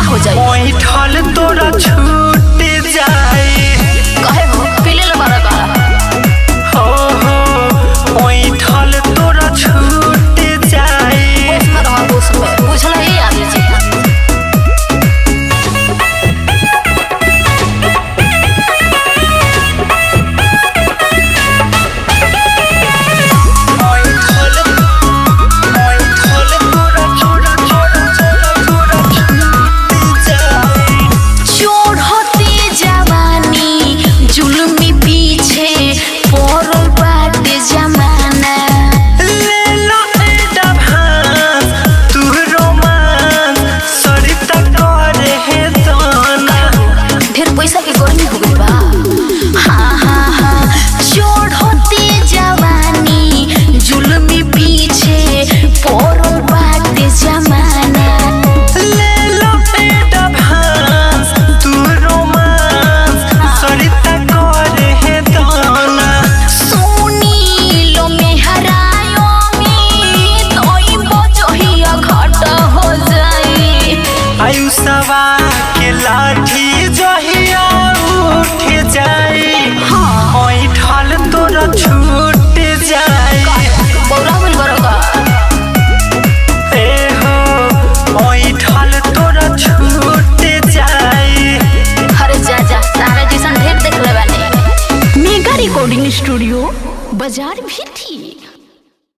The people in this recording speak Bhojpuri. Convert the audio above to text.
का हो जाए ओई ठाल तोरा छूट जाए कहे हो पीले ले बारा का हो ओई ठाल तोरा छूट जाए उसमें रहा उसमें बुझला ही आदमी जी पैसा के गर्मी हो गई बा हाँ हाँ हाँ चोर होती जवानी जुल्मी पीछे पोरल बाटे जमाना ले लो एडवांस तू रोमांस सरिता करे है दाना सोनी लो में हरायो में तोई बजहिया घट हो जाए आयुषवा के लाठी जहिया उठ जाए ओई ठाल तोरा छूट जाए बौरा बोल बरका ए हो ओई ठाल तोरा छूट जाए अरे जा जा सारा जैसन ढेर देख ले बानी मेगा रिकॉर्डिंग स्टूडियो बाजार भी थी।